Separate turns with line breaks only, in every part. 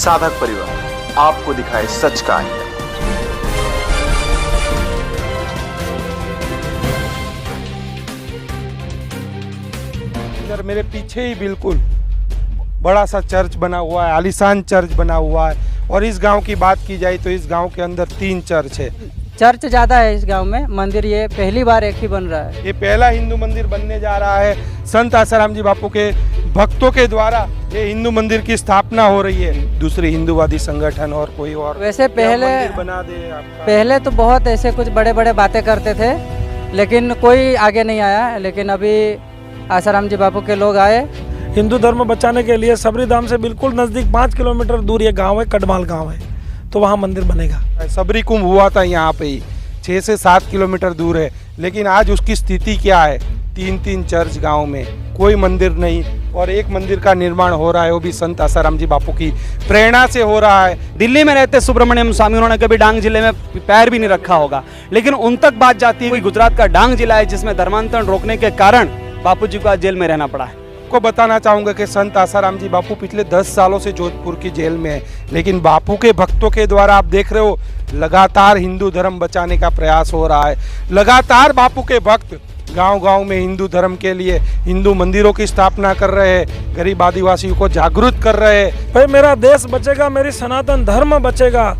साधक परिवार आपको दिखाए सच का आईना।
इधर मेरे पीछे ही बिल्कुल बड़ा सा चर्च बना हुआ है, आलीशान चर्च बना हुआ है। और इस गांव की बात की जाए तो इस गांव के अंदर 3 चर्च है।
चर्च ज़्यादा है इस गांव में, मंदिर ये पहली बार एक ही बन रहा है।
ये पहला हिंदू मंदिर बनने जा रहा है। संत आसाराम जी बापू के भक्तों के द्वारा ये हिंदू मंदिर की स्थापना हो रही है। दूसरे हिंदूवादी संगठन और कोई और
वैसे पहले
मंदिर बना दे आपका।
पहले तो बहुत ऐसे कुछ बड़े बड़े बातें करते थे, लेकिन कोई आगे नहीं आया। लेकिन अभी आसाराम जी बापू के लोग आए।
हिंदू धर्म बचाने के लिए सबरी धाम से बिल्कुल नज़दीक 5 किलोमीटर दूर ये गांव है, कटमाल गांव है, तो वहाँ मंदिर बनेगा।
सबरी कुंभ हुआ था यहाँ पे ही 6 से 7 किलोमीटर दूर है, लेकिन आज उसकी स्थिति क्या है? 3 चर्च गांव में, कोई मंदिर नहीं, और एक मंदिर का निर्माण हो रहा है, वो भी संत आसाराम जी बापू की प्रेरणा से हो रहा है।
दिल्ली में रहते सुब्रमण्यम स्वामी, उन्होंने कभी डांग जिले में पैर भी नहीं रखा होगा, लेकिन उन तक बात जाती है कि गुजरात का डांग जिला है जिसमें धर्मांतरण रोकने के कारण बापूजी को आज जेल में रहना पड़ा है।
आपको बताना चाहूँगा कि संत आसाराम जी बापू पिछले 10 सालों से जोधपुर की जेल में है, लेकिन बापू के भक्तों के द्वारा आप देख रहे हो लगातार हिंदू धर्म बचाने का प्रयास हो रहा है। लगातार बापू के भक्त गांव-गांव में हिंदू धर्म के लिए हिंदू मंदिरों की स्थापना कर रहे हैं, गरीब आदिवासियों को जागरूक कर रहे हैं।
भाई मेरा देश बचेगा, मेरी सनातन धर्म बचेगा,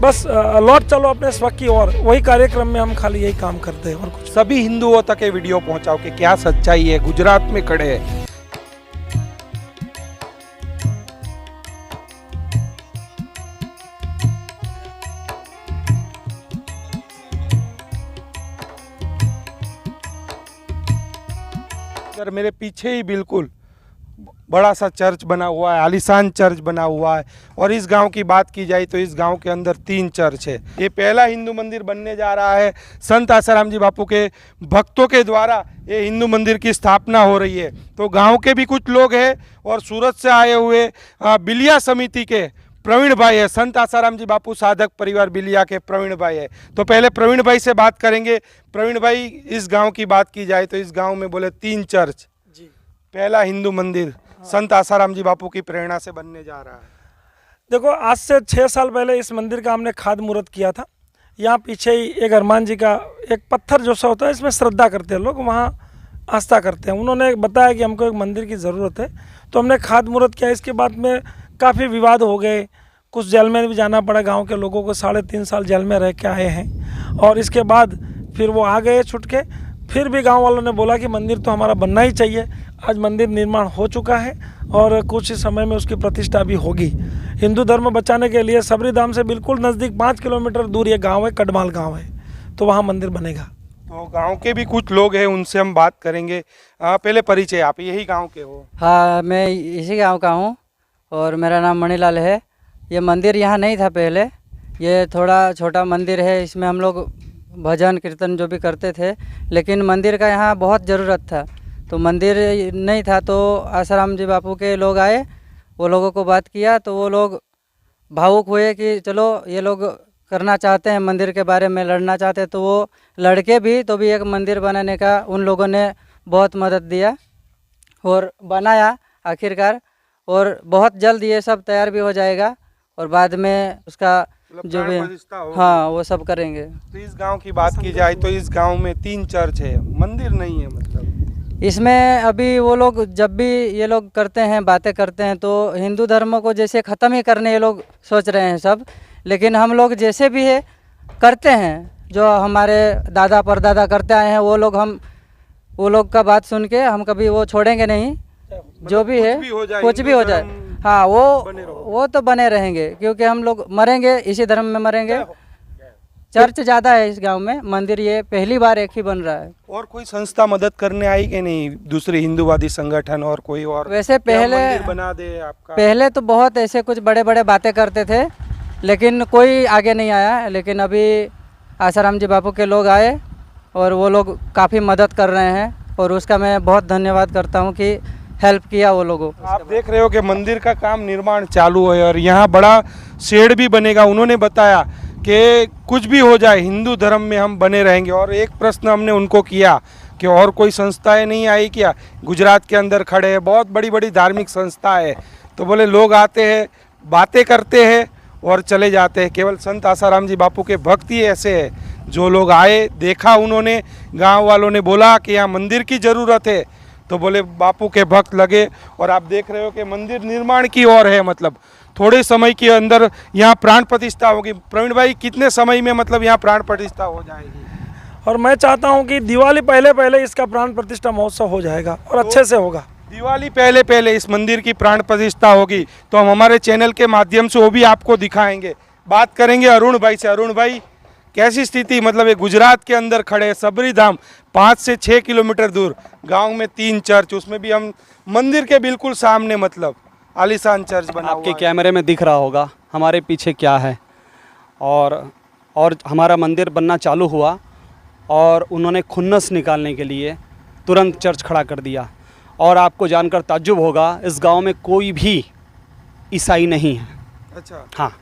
बस लौट चलो अपने स्व की ओर। वही कार्यक्रम में हम खाली यही काम करते हैं और कुछ।
सभी हिंदुओं तक ये वीडियो पहुंचाओ कि क्या सच्चाई है। गुजरात में खड़े हैं। इधर मेरे पीछे ही बिल्कुल बड़ा सा चर्च बना हुआ है, आलीशान चर्च बना हुआ है। और इस गांव की बात की जाए तो इस गांव के अंदर 3 चर्च है। ये पहला हिंदू मंदिर बनने जा रहा है। संत आसाराम जी बापू के भक्तों के द्वारा ये हिंदू मंदिर की स्थापना हो रही है। तो गांव के भी कुछ लोग हैं और सूरत से आए हुए बिलिया समिति के प्रवीण भाई है। संत आसाराम जी बापू साधक परिवार बिलिया के प्रवीण भाई है। तो पहले प्रवीण भाई से बात करेंगे। प्रवीण भाई, इस गांव की बात की जाए तो इस गांव में बोले 3 चर्च, पहला हिंदू मंदिर संत आसाराम जी बापू की प्रेरणा से बनने जा रहा है।
देखो, आज से 6 साल पहले इस मंदिर का हमने खाद मुहूर्त किया था। यहाँ पीछे ही एक हनुमान जी का एक पत्थर जो सा होता है, इसमें श्रद्धा करते हैं लोग, वहाँ आस्था करते हैं। उन्होंने बताया कि हमको एक मंदिर की ज़रूरत है, तो हमने खाद मुहूर्त किया। इसके बाद में काफ़ी विवाद हो गए, कुछ जेल में भी जाना पड़ा गांव के लोगों को। 3.5 साल जेल में रह के आए हैं, और इसके बाद फिर वो आ गए छुट के। फिर भी गांव वालों ने बोला कि मंदिर तो हमारा बनना ही चाहिए। आज मंदिर निर्माण हो चुका है और कुछ ही समय में उसकी प्रतिष्ठा भी होगी। हिंदू धर्म बचाने के लिए सबरी धाम से बिल्कुल नज़दीक 5 किलोमीटर दूर ये गाँव है, कटमाल गाँव है, तो वहाँ मंदिर बनेगा।
तो गांव के भी कुछ लोग हैं, उनसे हम बात करेंगे। पहले परिचय, आप यही गांव के हो?
हाँ, मैं इसी गांव का हूँ और मेरा नाम मणिलाल है। ये मंदिर यहाँ नहीं था पहले, ये थोड़ा छोटा मंदिर है। इसमें हम लोग भजन कीर्तन जो भी करते थे, लेकिन मंदिर का यहाँ बहुत ज़रूरत था। तो मंदिर नहीं था, तो आसाराम जी बापू के लोग आए, वो लोगों को बात किया, तो वो लोग भावुक हुए कि चलो ये लोग करना चाहते हैं, मंदिर के बारे में लड़ना चाहते हैं। तो वो लड़के भी तो भी एक मंदिर बनाने का उन लोगों ने बहुत मदद दिया और बनाया आखिरकार। और बहुत जल्द ये सब तैयार भी हो जाएगा और बाद में उसका जो भी, हाँ, वो सब करेंगे।
तो इस गांव की बात की जाए तो इस गांव में 3 चर्च है, मंदिर नहीं है। मतलब
इसमें अभी वो लोग जब भी ये लोग करते हैं, बातें करते हैं, तो हिंदू धर्म को जैसे ख़त्म ही करने ये लोग सोच रहे हैं सब। लेकिन हम लोग जैसे भी है करते हैं, जो हमारे दादा परदादा करते आए हैं, वो लोग का बात सुन के हम कभी वो छोड़ेंगे नहीं। जो भी है कुछ भी हो जाए, हाँ, वो तो बने रहेंगे, क्योंकि हम लोग मरेंगे इसी धर्म में मरेंगे। चर्च ज़्यादा है इस गांव में, मंदिर ये पहली बार एक ही बन रहा है।
और कोई संस्था मदद करने आई कि नहीं? दूसरे हिंदूवादी संगठन और कोई और?
वैसे पहले
मंदिर बना दे आपका।
पहले तो बहुत ऐसे कुछ बड़े बड़े बातें करते थे, लेकिन कोई आगे नहीं आया। लेकिन अभी आसाराम जी बापू के लोग आए और वो लोग काफ़ी मदद कर रहे हैं, और उसका मैं बहुत धन्यवाद करता हूँ कि हेल्प किया वो लोगों।
आप देख रहे हो कि मंदिर का काम निर्माण चालू है और यहाँ बड़ा शेड भी बनेगा। उन्होंने बताया कि कुछ भी हो जाए हिंदू धर्म में हम बने रहेंगे। और एक प्रश्न हमने उनको किया कि और कोई संस्थाएं नहीं आई क्या? गुजरात के अंदर खड़े हैं, बहुत बड़ी बड़ी धार्मिक संस्था है। तो बोले लोग आते हैं, बातें करते हैं और चले जाते हैं। केवल संत आसाराम जी बापू के भक्त ही ऐसे हैं, जो लोग आए, देखा उन्होंने, गांव वालों ने बोला कि यहाँ मंदिर की ज़रूरत है तो बोले बापू के भक्त लगे। और आप देख रहे हो कि मंदिर निर्माण की ओर है, मतलब थोड़े समय के अंदर यहाँ प्राण प्रतिष्ठा होगी। प्रवीण भाई, कितने समय में मतलब यहाँ प्राण प्रतिष्ठा हो जाएगी?
और मैं चाहता हूँ कि दिवाली पहले पहले इसका प्राण प्रतिष्ठा महोत्सव हो जाएगा और अच्छे से होगा।
दिवाली पहले पहले इस मंदिर की प्राण प्रतिष्ठा होगी तो हम हमारे चैनल के माध्यम से वो भी आपको दिखाएंगे। बात करेंगे अरुण भाई से। अरुण भाई, कैसी स्थिति, मतलब ये गुजरात के अंदर खड़े हैं, सबरी धाम 5 से 6 किलोमीटर दूर, गांव में 3 चर्च, उसमें भी हम मंदिर के बिल्कुल सामने, मतलब आलीशान चर्च बना
आपके
हुआ है।
कैमरे में दिख रहा होगा हमारे पीछे क्या है। और हमारा मंदिर बनना चालू हुआ और उन्होंने खुन्नस निकालने के लिए तुरंत चर्च खड़ा कर दिया। और आपको जानकर ताज्जुब होगा, इस गांव में कोई भी ईसाई नहीं है।
अच्छा,
हाँ,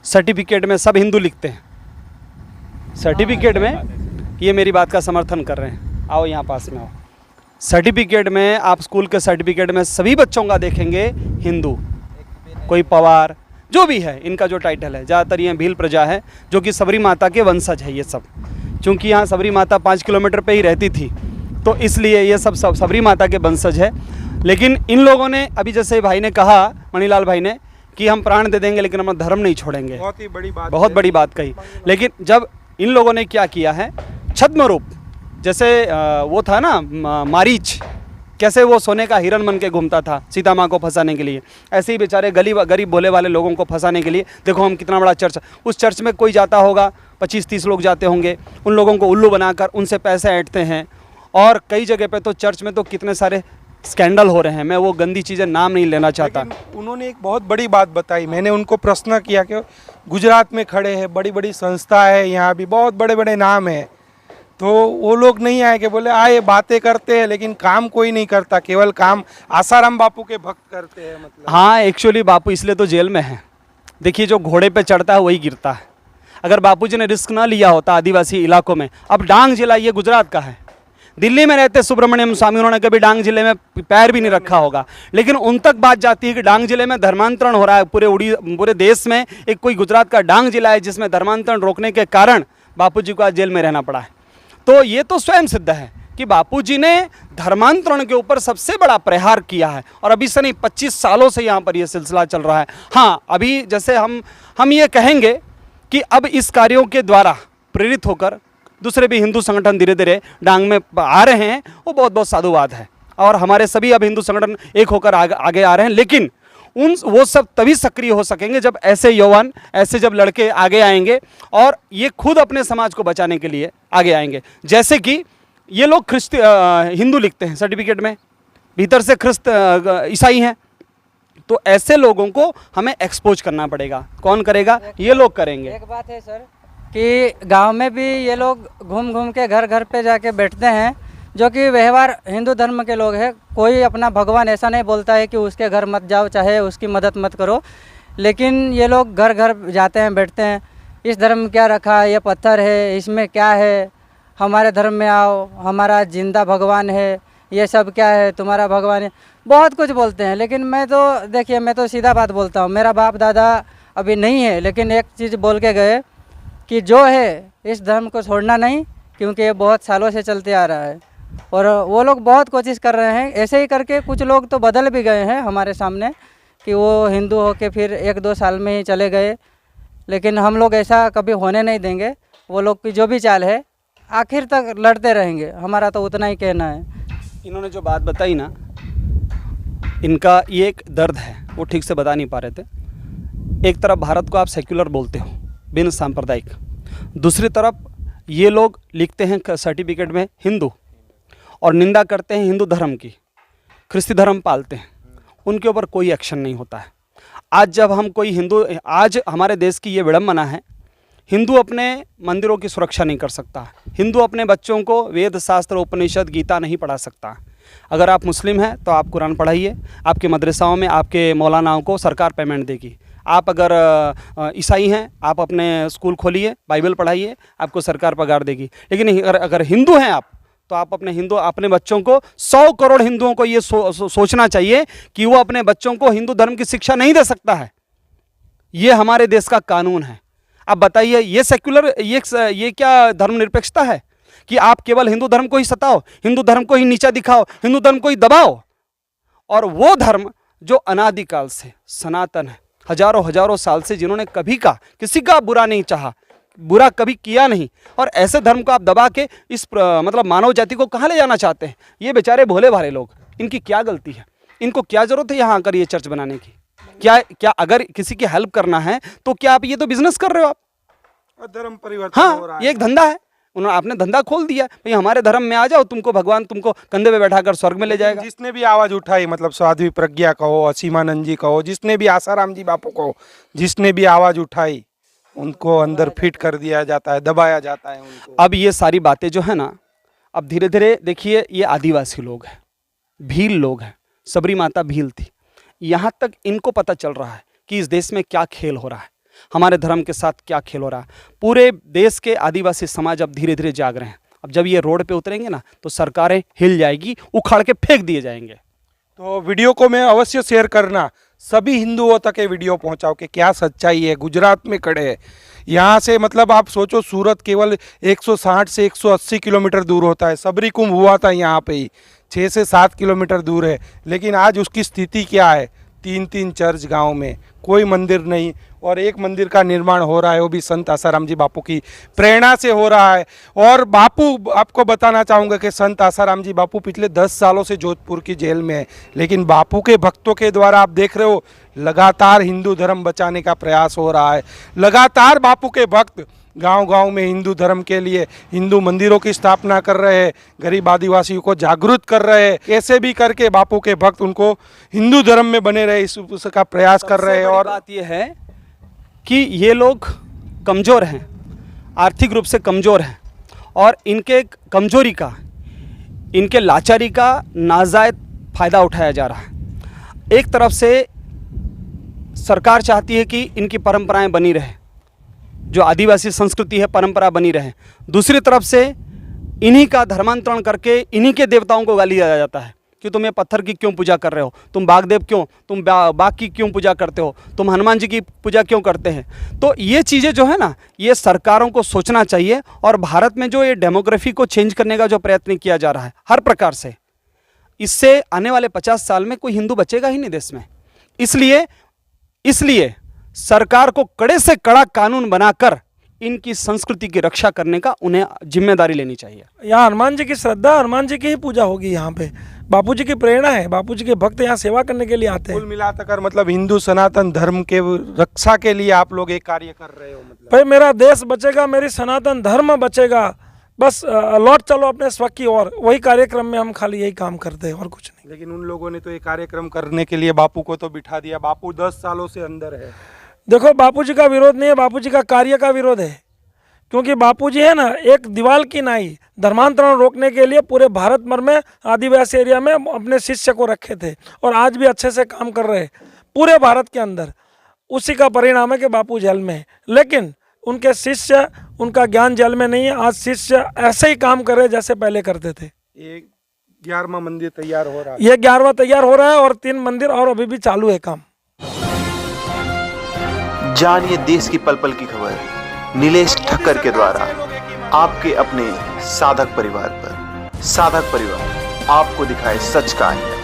सर्टिफिकेट में सब हिंदू लिखते हैं। सर्टिफिकेट में, ये मेरी बात का समर्थन कर रहे हैं, आओ यहाँ पास में आओ। सर्टिफिकेट में, आप स्कूल के सर्टिफिकेट में सभी बच्चों का देखेंगे हिंदू, कोई पवार, जो भी है, इनका जो टाइटल है, ज़्यादातर ये भील प्रजा है जो कि सबरी माता के वंशज है ये सब। चूँकि यहाँ सबरी माता 5 किलोमीटर पे ही रहती थी तो इसलिए ये सब सबरी माता के वंशज है। लेकिन इन लोगों ने, अभी जैसे भाई ने कहा, मणिलाल भाई ने, कि हम प्राण दे देंगे लेकिन अपना धर्म नहीं छोड़ेंगे।
बहुत ही बड़ी बात,
बहुत बड़ी बात कही। लेकिन जब इन लोगों ने क्या किया है, छद्म रूप, जैसे वो था ना मारीच, कैसे वो सोने का हिरन बन के घूमता था सीता माँ को फंसाने के लिए, ऐसे ही बेचारे गरीब भोले वाले लोगों को फंसाने के लिए देखो हम कितना बड़ा चर्च, उस चर्च में कोई जाता होगा 25-30 लोग जाते होंगे, उन लोगों को उल्लू बनाकर उनसे पैसे ऐंठते हैं। और कई जगह पे तो चर्च में तो कितने सारे स्कैंडल हो रहे हैं, मैं वो गंदी चीज़ें नाम नहीं लेना चाहता।
उन्होंने एक बहुत बड़ी बात बताई, मैंने उनको प्रश्न किया कि गुजरात में खड़े हैं, बड़ी बड़ी संस्था है, यहाँ भी बहुत बड़े बड़े नाम है, तो वो लोग नहीं आए कि बोले आए बातें करते हैं लेकिन काम कोई नहीं करता, केवल काम आसाराम बापू के भक्त करते हैं। मतलब
हाँ, एक्चुअली बापू इसलिए तो जेल में है। देखिए, जो घोड़े पे चढ़ता है वही गिरता है। अगर बापूजी ने रिस्क ना लिया होता आदिवासी इलाकों में, अब डांग जिला ये गुजरात का है, दिल्ली में रहते सुब्रमण्यम स्वामी, उन्होंने कभी डांग जिले में पैर भी नहीं रखा होगा, लेकिन उन तक बात जाती है कि डांग जिले में धर्मांतरण हो रहा है। पूरे देश में एक कोई गुजरात का डांग जिला है जिसमें धर्मांतरण रोकने के कारण बापूजी को आज जेल में रहना पड़ा है। तो ये तो स्वयं सिद्ध है कि बापूजी ने धर्मांतरण के ऊपर सबसे बड़ा प्रहार किया है। और अभी से नहीं, 25 सालों से यहाँ पर यह सिलसिला चल रहा है। हाँ, अभी जैसे हम ये कहेंगे कि अब इस कार्यों के द्वारा प्रेरित होकर दूसरे भी हिंदू संगठन धीरे धीरे डांग में आ रहे हैं, वो बहुत बहुत साधुवाद है। और हमारे सभी अब हिंदू संगठन एक होकर आगे आ रहे हैं। लेकिन वो सब तभी सक्रिय हो सकेंगे जब ऐसे यौवन, ऐसे जब लड़के आगे आएंगे और ये खुद अपने समाज को बचाने के लिए आगे आएंगे। जैसे कि ये लोग हिंदू लिखते हैं सर्टिफिकेट में, भीतर से ईसाई हैं, तो ऐसे लोगों को हमें एक्सपोज करना पड़ेगा। कौन करेगा? ये लोग करेंगे।
एक बात है सर कि गांव में भी ये लोग घूम घूम के घर घर पे जाके बैठते हैं, जो कि व्यवहार हिंदू धर्म के लोग हैं। कोई अपना भगवान ऐसा नहीं बोलता है कि उसके घर मत जाओ, चाहे उसकी मदद मत करो, लेकिन ये लोग घर घर जाते हैं, बैठते हैं, इस धर्म में क्या रखा है, ये पत्थर है, इसमें क्या है, हमारे धर्म में आओ, हमारा जिंदा भगवान है, ये सब क्या है, तुम्हारा भगवान है, बहुत कुछ बोलते हैं। लेकिन मैं तो देखिए, मैं तो सीधा बात बोलता हूँ, मेरा बाप दादा अभी नहीं है, लेकिन एक चीज़ बोल के गए कि जो है इस धर्म को छोड़ना नहीं, क्योंकि ये बहुत सालों से चलते आ रहा है। और वो लोग बहुत कोशिश कर रहे हैं, ऐसे ही करके कुछ लोग तो बदल भी गए हैं हमारे सामने कि वो हिंदू होके फिर 1-2 साल में ही चले गए। लेकिन हम लोग ऐसा कभी होने नहीं देंगे। वो लोग की जो भी चाल है आखिर तक लड़ते रहेंगे, हमारा तो उतना ही कहना है।
इन्होंने जो बात बताई ना, इनका ये एक दर्द है, वो ठीक से बता नहीं पा रहे थे। एक तरफ भारत को आप सेक्युलर बोलते हो, बिन सांप्रदायिक, दूसरी तरफ ये लोग लिखते हैं सर्टिफिकेट में हिंदू और निंदा करते हैं हिंदू धर्म की, ख्रिस्ती धर्म पालते हैं, उनके ऊपर कोई एक्शन नहीं होता है। आज जब हम कोई हिंदू, आज हमारे देश की ये विडंबना है, हिंदू अपने मंदिरों की सुरक्षा नहीं कर सकता, हिंदू अपने बच्चों को वेद शास्त्र उपनिषद गीता नहीं पढ़ा सकता। अगर आप मुस्लिम हैं तो आप कुरान पढ़ाइए, आपके मदरसाओं में आपके मौलानाओं को सरकार पेमेंट देगी। आप अगर ईसाई हैं, आप अपने स्कूल खोलिए, बाइबल पढ़ाइए, आपको सरकार पगार देगी। लेकिन अगर हिंदू हैं आप, तो आप अपने बच्चों को, 100 करोड़ हिंदुओं को ये सोचना चाहिए कि वो अपने बच्चों को हिंदू धर्म की शिक्षा नहीं दे सकता है। ये हमारे देश का कानून है। अब बताइए ये सेक्युलर, ये क्या धर्मनिरपेक्षता है कि आप केवल हिंदू धर्म को ही सताओ, हिंदू धर्म को ही नीचा दिखाओ, हिंदू धर्म को ही दबाओ? और वो धर्म जो अनादिकाल से सनातन है, हजारों हजारों साल से, जिन्होंने कभी का किसी का बुरा नहीं चाहा, बुरा कभी किया नहीं, और ऐसे धर्म को आप दबा के इस मतलब मानव जाति को कहाँ ले जाना चाहते हैं? ये बेचारे भोले भाले लोग, इनकी क्या गलती है? इनको क्या जरूरत है यहाँ आकर ये चर्च बनाने की? क्या अगर किसी की हेल्प करना है तो क्या आप, ये तो बिजनेस कर रहे हो आप,
धर्म परिवर्तन हो रहा
हाँ,
है।
ये एक धंधा है। आपने धंधा खोल दिया, भाई हमारे धर्म में आ जाओ, तुमको भगवान तुमको कंधे पे बैठाकर स्वर्ग में ले जाएगा।
जिसने भी आवाज उठाई, मतलब साध्वी प्रज्ञा कहो, असीमानंद जी कहो, जिसने भी, आसाराम जी बापू कहो, जिसने भी आवाज उठाई उनको अंदर फिट कर दिया जाता है, दबाया जाता है उनको।
अब ये सारी बातें जो है ना, अब धीरे धीरे देखिए, ये आदिवासी लोग हैं, भील लोग हैं, सबरी माता भील थी, यहाँ तक इनको पता चल रहा है कि इस देश में क्या खेल हो रहा है, हमारे धर्म के साथ क्या खेल हो रहा है। पूरे देश के आदिवासी समाज अब धीरे धीरे जाग रहे हैं। अब जब ये रोड पे उतरेंगे ना तो सरकारें हिल जाएगी, उखाड़ के फेंक दिए जाएंगे।
तो वीडियो को मैं अवश्य शेयर करना, सभी हिंदुओं तक ये वीडियो पहुंचाओ कि क्या सच्चाई है। गुजरात में खड़े हैं, यहाँ से मतलब आप सोचो, सूरत केवल 160 से 180 किलोमीटर दूर होता है। सबरी कुंभ हुआ था यहाँ पे ही, 6 से 7 किलोमीटर दूर है, लेकिन आज उसकी स्थिति क्या है? 3-3 चर्च गांव में, कोई मंदिर नहीं, और एक मंदिर का निर्माण हो रहा है, वो भी संत आसाराम जी बापू की प्रेरणा से हो रहा है। और बापू, आपको बताना चाहूँगा कि संत आसाराम जी बापू पिछले 10 सालों से जोधपुर की जेल में है, लेकिन बापू के भक्तों के द्वारा आप देख रहे हो लगातार हिंदू धर्म बचाने का प्रयास हो रहा है। लगातार बापू के भक्त गांव-गांव में हिंदू धर्म के लिए हिंदू मंदिरों की स्थापना कर रहे हैं, गरीब आदिवासियों को जागरूक कर रहे हैं। कैसे भी करके बापू के भक्त उनको हिंदू धर्म में बने रहे, इसका प्रयास कर रहे हैं। और
बात यह है कि ये लोग कमज़ोर हैं, आर्थिक रूप से कमज़ोर हैं, और इनके कमजोरी का, इनके लाचारी का नाजायज फ़ायदा उठाया जा रहा है। एक तरफ से सरकार चाहती है कि इनकी परंपराएं बनी रहे, जो आदिवासी संस्कृति है परंपरा बनी रहे। दूसरी तरफ से इन्हीं का धर्मांतरण करके इन्हीं के देवताओं को गाली दिया जाता है कि तुम ये पत्थर की क्यों पूजा कर रहे हो, तुम बागदेव क्यों, तुम बाघ की क्यों पूजा करते हो, तुम हनुमान जी की पूजा क्यों करते हैं। तो ये चीज़ें जो है ना, ये सरकारों को सोचना चाहिए। और भारत में जो ये डेमोग्राफी को चेंज करने का जो प्रयत्न किया जा रहा है हर प्रकार से, इससे आने वाले 50 साल में कोई हिंदू बचेगा ही नहीं देश में। इसलिए सरकार को कड़े से कड़ा कानून बनाकर इनकी संस्कृति की रक्षा करने का उन्हें जिम्मेदारी लेनी चाहिए।
यहाँ हनुमान जी की श्रद्धा, हनुमान जी की ही पूजा होगी। यहाँ पे बापू जी की प्रेरणा है, बापू जी के भक्त यहाँ सेवा करने के लिए आते हैं।
कुल मिलाकर मतलब हिंदू सनातन धर्म के रक्षा के लिए आप लोग एक कार्य कर रहे हो। मतलब
भाई मेरा देश बचेगा, मेरी सनातन धर्म बचेगा, बस लौट चलो अपने स्व की ओर, वही कार्यक्रम में हम खाली यही काम करते हैं और कुछ नहीं।
लेकिन उन लोगों ने तो ये कार्यक्रम करने के लिए बापू को तो बिठा दिया। बापू 10 सालों से अंदर है।
देखो बापू जी का विरोध नहीं है, बापू जी का कार्य का विरोध है। क्योंकि बापू जी है ना, एक दीवार की नाई धर्मांतरण रोकने के लिए पूरे भारत भर में आदिवासी एरिया में अपने शिष्य को रखे थे, और आज भी अच्छे से काम कर रहे हैं पूरे भारत के अंदर। उसी का परिणाम है कि बापू जेल में है, लेकिन उनके शिष्य, उनका ज्ञान जेल में नहीं है। आज शिष्य ऐसे ही काम कर रहे हैं जैसे पहले करते थे।
ये 11वां मंदिर तैयार हो रहा है।
ये 11वां तैयार हो रहा है, और 3 मंदिर और अभी भी चालू है काम।
जानिए देश की पल पल की खबर नीलेश ठक्कर के द्वारा आपके अपने साधक परिवार पर। साधक परिवार आपको दिखाए सच का आईना।